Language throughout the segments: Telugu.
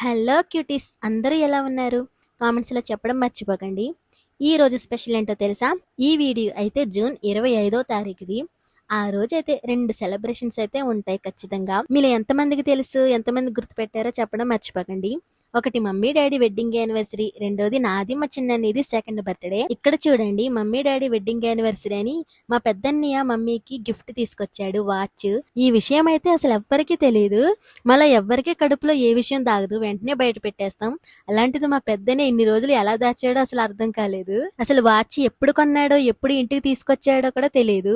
హలో క్యూటీస్, అందరూ ఎలా ఉన్నారు? కామెంట్స్లో చెప్పడం మర్చిపోకండి. ఈ రోజు స్పెషల్ ఏంటో తెలుసా? ఈ వీడియో అయితే జూన్ 25వ తారీఖుది. ఆ రోజైతే 2 సెలబ్రేషన్స్ అయితే ఉంటాయి ఖచ్చితంగా. మీలో ఎంతమందికి తెలుసు, ఎంతమంది గుర్తుపెట్టారో చెప్పడం మర్చిపోకండి. ఒకటి మమ్మీ డాడీ వెడ్డింగ్ యానివర్సరీ, రెండోది నాది మా చిన్ననిది సెకండ్ బర్త్డే. ఇక్కడ చూడండి, మమ్మీ డాడీ వెడ్డింగ్ యానివర్సరీ అని మా పెద్దన్నయ్య మమ్మీకి గిఫ్ట్ తీసుకొచ్చాడు, వాచ్. ఈ విషయం అయితే అసలు ఎవ్వరికీ తెలియదు. మళ్ళీ ఎవ్వరికీ కడుపులో ఏ విషయం దాగదు, వెంటనే బయట పెట్టేస్తాం. అలాంటిది మా పెద్దనే ఇన్ని రోజులు ఎలా దాచాడో అసలు అర్థం కాలేదు. అసలు వాచ్ ఎప్పుడు కొన్నాడో, ఎప్పుడు ఇంటికి తీసుకొచ్చాడో కూడా తెలియదు.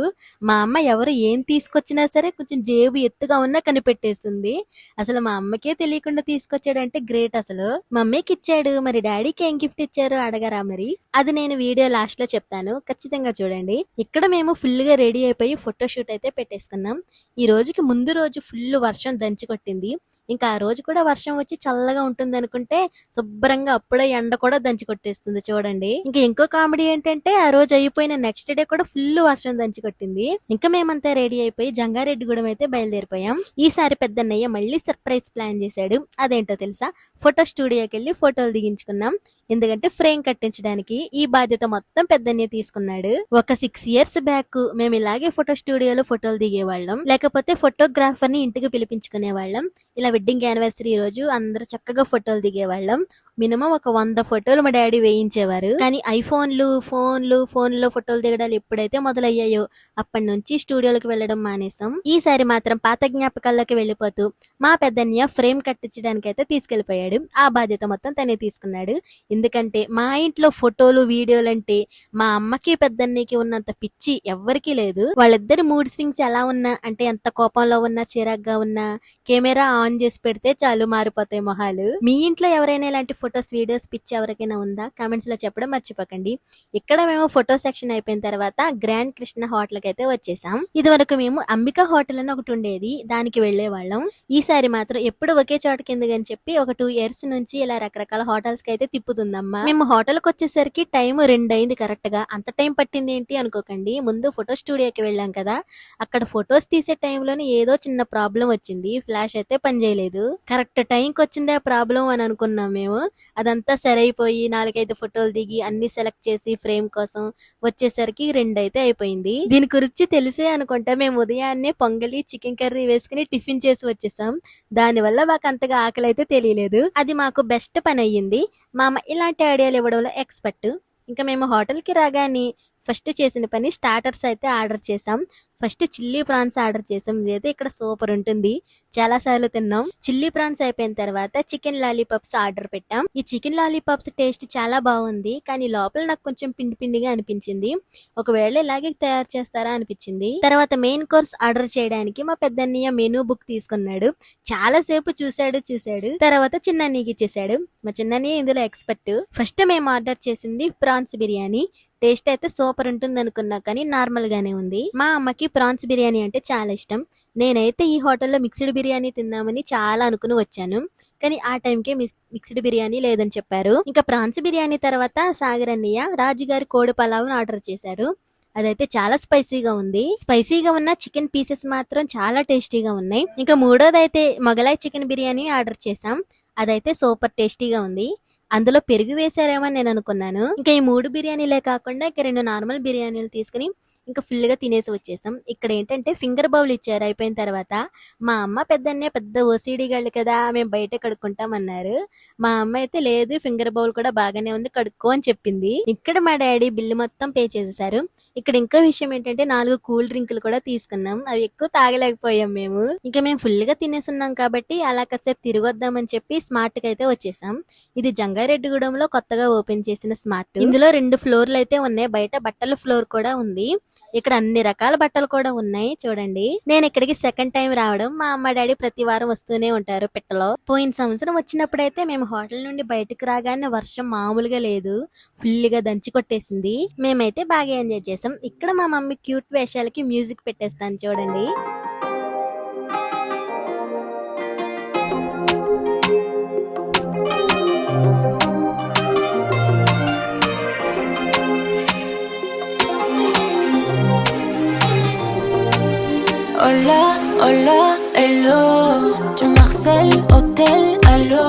మా అమ్మ ఎవరు ఏం తీసుకొచ్చినా సరే కొంచెం జేబు ఎత్తుగా ఉన్నా కనిపెట్టేస్తుంది. అసలు మా అమ్మకే తెలియకుండా తీసుకొచ్చాడంటే గ్రేట్. అసలు మమ్మీకి ఇచ్చాడు, మరి డాడీకి ఏం గిఫ్ట్ ఇచ్చారో అడగరా? మరి అది నేను వీడియో లాస్ట్ లో చెప్తాను, ఖచ్చితంగా చూడండి. ఇక్కడ మేము ఫుల్ గా రెడీ అయిపోయి ఫోటోషూట్ అయితే పెట్టేసుకున్నాం. ఈ రోజుకి ముందు రోజు ఫుల్ వర్షం దంచి కొట్టింది. ఇంకా ఆ రోజు కూడా వర్షం వచ్చి చల్లగా ఉంటుంది అనుకుంటే శుభ్రంగా అప్పుడే ఎండ కూడా దంచి కొట్టేస్తుంది చూడండి. ఇంకా ఇంకో కామెడీ ఏంటంటే ఆ రోజు అయిపోయిన నెక్స్ట్ డే కూడా ఫుల్ వర్షం దంచి కొట్టింది. ఇంకా మేమంతా రెడీ అయిపోయి జంగారెడ్డిగూడెం అయితే బయలుదేరిపోయాం. ఈసారి పెద్దన్నయ్య మళ్ళీ సర్ప్రైజ్ ప్లాన్ చేశాడు. అదేంటో తెలుసా? ఫోటో స్టూడియోకి వెళ్ళి ఫోటోలు దిగించుకున్నాం. ఎందుకంటే ఫ్రేమ్ కట్టించడానికి ఈ బాధ్యత మొత్తం పెద్దన్నయ్య తీసుకున్నాడు. ఒక 6 years బ్యాక్ మేము ఇలాగే ఫోటో స్టూడియోలో ఫోటోలు దిగేవాళ్ళం, లేకపోతే ఫోటోగ్రాఫర్ ని ఇంటికి పిలిపించుకునే వాళ్ళం. ఇలా వెడ్డింగ్ యానివర్సరీ రోజు అందరూ చక్కగా ఫోటోలు దిగేవాళ్ళం. మినిమం ఒక 100 ఫోటోలు మా డాడీ వేయించేవారు. కానీ ఫోన్లో ఫోటోలు దిగడాలు ఎప్పుడైతే మొదలయ్యాయో అప్పటి నుంచి స్టూడియోలకు వెళ్ళడం మానేసాం. ఈసారి మాత్రం పాత జ్ఞాపకాల్లోకి వెళ్ళిపోతూ మా పెద్దన్నయ్య ఫ్రేమ్ కట్టించడానికి అయితే తీసుకెళ్లిపోయాడు. ఆ బాధ్యత మొత్తం తనే తీసుకున్నాడు. ఎందుకంటే మా ఇంట్లో ఫోటోలు వీడియోలంటే మా అమ్మకి పెద్దన్నయ్యకి ఉన్నంత పిచ్చి ఎవ్వరికీ లేదు. వాళ్ళిద్దరి మూడ్ స్వింగ్స్ ఎలా ఉన్నా, అంటే ఎంత కోపంలో ఉన్నా చిరాగ్గా ఉన్నా కెమెరా ఆన్ చేసి పెడితే చాలు మారిపోతాయి మొహాలు. మీ ఇంట్లో ఎవరైనా ఇలాంటి ఫొటోస్ వీడియోస్ పిచ్చి ఎవరికైనా ఉందా? కామెంట్స్ లో చెప్పడం మర్చిపోకండి. ఇక్కడ మేము ఫోటో సెక్షన్ అయిపోయిన తర్వాత గ్రాండ్ కృష్ణ హోటల్ కి అయితే వచ్చేసాం. ఇది వరకు మేము అంబికా హోటల్ అని ఒకటి ఉండేది, దానికి వెళ్లే వాళ్ళం. ఈసారి మాత్రం ఎప్పుడు ఒకే చోటకి ఎందుకని చెప్పి ఒక 2 years నుంచి ఇలా రకరకాల హోటల్స్ కి అయితే తిప్పుతుందమ్మా. మేము హోటల్ కి వచ్చేసరికి టైం 2 అయింది కరెక్ట్ గా. అంత టైం పట్టింది ఏంటి అనుకోకండి, ముందు ఫోటో స్టూడియోకి వెళ్ళాం కదా, అక్కడ ఫొటోస్ తీసే టైంలోనే ఏదో చిన్న ప్రాబ్లం వచ్చింది. ఫ్లాష్ అయితే పనిచేయలేదు. కరెక్ట్ టైంకి వచ్చిందే ప్రాబ్లం అని అనుకున్నాం మేము. అదంతా సరైపోయి 4-5 ఫోటోలు దిగి అన్ని సెలెక్ట్ చేసి ఫ్రేమ్ కోసం వచ్చేసరికి 2 అయితే అయిపోయింది. దీని గురించి తెలిసే అనుకుంటా మేము ఉదయాన్నే పొంగలి చికెన్ కర్రీ వేసుకుని టిఫిన్ చేసి వచ్చేసాం. దానివల్ల మాకు అంతగా ఆకలి అయితే తెలియలేదు. అది మాకు బెస్ట్ పని అయ్యింది. మా అమ్మ ఇలాంటి ఐడియాలు ఇవ్వడంలో ఎక్స్పర్ట్. ఇంకా మేము హోటల్కి రాగానే ఫస్ట్ చేసిన పని స్టార్టర్స్ అయితే ఆర్డర్ చేసాం. ఫస్ట్ చిల్లీ ప్రాన్స్ ఆర్డర్ చేసాం. ఇదైతే ఇక్కడ సూపర్ ఉంటుంది, చాలా సార్లు తిన్నాం. చిల్లీ ప్రాన్స్ అయిపోయిన తర్వాత చికెన్ లాలీపాప్స్ ఆర్డర్ పెట్టాం. ఈ చికెన్ లాలీపాప్స్ టేస్ట్ చాలా బాగుంది, కానీ లోపల నాకు కొంచెం పిండి పిండిగా అనిపించింది. ఒకవేళ ఇలాగే తయారు చేస్తారా అనిపించింది. తర్వాత మెయిన్ కోర్స్ ఆర్డర్ చేయడానికి మా పెద్దన్నయ్య మెనూ బుక్ తీసుకున్నాడు. చాలా సేపు చూశాడు. తర్వాత చిన్నన్నయ్యకి ఇచ్చేసాడు. మా చిన్నన్నయ్య ఇందులో ఎక్స్పర్ట్. ఫస్ట్ మేము ఆర్డర్ చేసింది ప్రాన్స్ బిర్యానీ. టేస్ట్ అయితే సూపర్ ఉంటుంది అనుకున్నా, కానీ నార్మల్ గానే ఉంది. మా అమ్మకి ప్రాన్స్ బిర్యానీ అంటే చాలా ఇష్టం. నేనైతే ఈ హోటల్లో మిక్స్డ్ బిర్యానీ తిందామని చాలా అనుకుని వచ్చాను, కానీ ఆ టైంకే మిక్స్డ్ బిర్యానీ లేదని చెప్పారు. ఇంకా ప్రాన్స్ బిర్యానీ తర్వాత సాగర్ అన్నయ్య రాజుగారి కోడి పలావ్ ఆర్డర్ చేశారు. అదైతే చాలా స్పైసీగా ఉంది. స్పైసీగా ఉన్న చికెన్ పీసెస్ మాత్రం చాలా టేస్టీగా ఉన్నాయి. ఇంకా మూడోదైతే మొగలాయ్ చికెన్ బిర్యానీ ఆర్డర్ చేసాం. అదైతే సూపర్ టేస్టీగా ఉంది. అందులో పెరుగు వేసారేమో నేను అనుకున్నాను. ఇంకా ఈ 3 బిర్యానీలే కాకుండా ఇక 2 నార్మల్ బిర్యానీలు తీసుకుని ఇంకా ఫుల్ గా తినేసి వచ్చేసాం. ఇక్కడ ఏంటంటే ఫింగర్ బౌల్ ఇచ్చారు. అయిపోయిన తర్వాత మా అమ్మ పెద్ద ఓసిడి గాళ్ళు కదా, మేము బయట కడుక్కుంటాం అన్నారు. మా అమ్మ అయితే లేదు, ఫింగర్ బౌల్ కూడా బాగానే ఉంది, కడుక్కో అని చెప్పింది. ఇక్కడ మా డాడీ బిల్లు మొత్తం పే చేసేసారు. ఇక్కడ ఇంకో విషయం ఏంటంటే 4 కూల్ డ్రింకులు కూడా తీసుకున్నాం. అవి ఎక్కువ తాగలేకపోయాం మేము. ఇంకా మేము ఫుల్ గా తినేసున్నాం కాబట్టి అలా కాసేపు తిరిగొద్దామని చెప్పి స్మార్ట్ కి అయితే వచ్చేసాం. ఇది జంగారెడ్డిగూడెంలో కొత్తగా ఓపెన్ చేసిన స్మార్ట్. ఇందులో 2 ఫ్లోర్లు అయితే ఉన్నాయి. బయట బట్టల ఫ్లోర్ కూడా ఉంది. ఇక్కడ అన్ని రకాల బట్టలు కూడా ఉన్నాయి చూడండి. నేను ఇక్కడికి సెకండ్ టైం రావడం. మా అమ్మ డాడీ ప్రతి వారం వస్తూనే ఉంటారు పిట్టలో. పోయిన సంవత్సరం వచ్చినప్పుడైతే మేము హోటల్ నుండి బయటకు రాగానే వర్షం మామూలుగా లేదు, ఫుల్ గా దంచి కొట్టేసింది. మేమైతే బాగా ఎంజాయ్ చేసాం. ఇక్కడ మా మమ్మీ క్యూట్ వేషాలకి మ్యూజిక్ పెట్టేస్తాను చూడండి. Hola, hola, hello. Tu Marcel, hôtel, allô.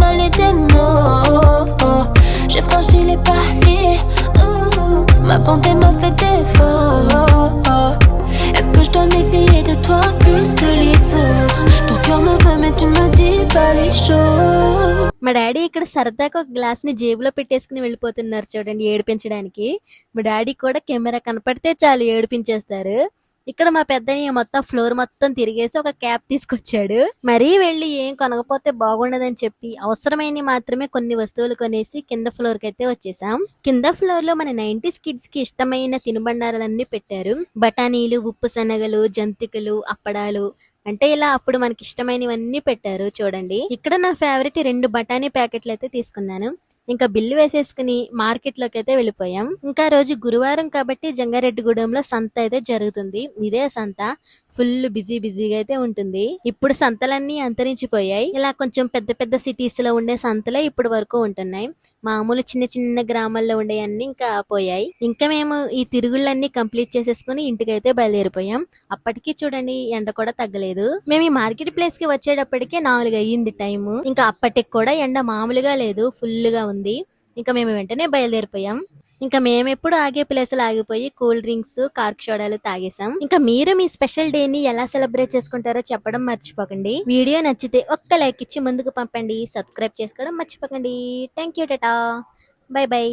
avaler des mots. J'ai franchi les paliers. Ma bonté m'a fait défaut. Est-ce que je dois méfier de toi plus que les autres? Ton cœur me veut mais tu ne me dis pas les choses. మా డాడీ ఇక్కడ సరదాగా ఒక గ్లాస్ ని జేబులో పెట్టేసుకుని వెళ్ళిపోతున్నారు చూడండి ఏడిపించడానికి. మా డాడీ కూడా కెమెరా కనపడితే చాలు ఏడిపించేస్తారు. ఇక్కడ మా పెద్దయ్య మొత్తం ఫ్లోర్ మొత్తం తిరిగేసి ఒక క్యాప్ తీసుకొచ్చాడు. మరీ వెళ్ళి ఏం కొనకపోతే బాగుండదని చెప్పి అవసరమైనవి మాత్రమే కొన్ని వస్తువులు కొనేసి కింద ఫ్లోర్ కి అయితే వచ్చేసాం. కింద ఫ్లోర్ లో మన 90s కిడ్స్ కి ఇష్టమైన తినుబండారాలన్నీ పెట్టారు. బఠానీలు, ఉప్పు శనగలు, జంతికలు, అప్పడాలు, అంటే ఇలా అప్పుడు మనకి ఇష్టమైనవన్నీ పెట్టారు చూడండి. ఇక్కడ నా ఫేవరెట్ 2 బఠానీ ప్యాకెట్లు అయితే తీసుకున్నాను. ఇంకా బిల్లు వేసేసుకుని మార్కెట్ లోకి అయితే వెళ్ళిపోయాం. ఇంకా రోజు గురువారం కాబట్టి జంగారెడ్డిగూడెంలో సంత అయితే జరుగుతుంది. ఇదే సంత ఫుల్ బిజీగా అయితే ఉంటుంది. ఇప్పుడు సంతలన్నీ అంతరించిపోయాయి. ఇలా కొంచెం పెద్ద పెద్ద సిటీస్ లో ఉండే సంతలే ఇప్పుడు వరకు ఉంటున్నాయి. మామూలు చిన్న చిన్న గ్రామాల్లో ఉండే అన్ని ఇంకా పోయాయి. ఇంకా మేము ఈ తిరుగుళ్ళన్నీ కంప్లీట్ చేసేసుకుని ఇంటికైతే బయలుదేరిపోయాం. అప్పటికి చూడండి ఎండ కూడా తగ్గలేదు. మేము ఈ మార్కెట్ ప్లేస్ కి వచ్చేటప్పటికే 4 అయ్యింది టైము. ఇంకా అప్పటికి కూడా ఎండ మామూలుగా లేదు, ఫుల్ గా ఉంది. ఇంకా మేము వెంటనే బయలుదేరిపోయాం. ఇంకా మేమెప్పుడు ఆగే ప్లేసులు ఆగిపోయి కూల్ డ్రింక్స్, కార్క్ సోడాలు తాగేసాం. ఇంకా మీరు మీ స్పెషల్ డే ని ఎలా సెలబ్రేట్ చేసుకుంటారో చెప్పడం మర్చిపోకండి. వీడియో నచ్చితే ఒక్క లైక్ ఇచ్చి ముందుకు పంపండి. సబ్స్క్రైబ్ చేసుకోవడం మర్చిపోకండి. Thank you, Tata, by by.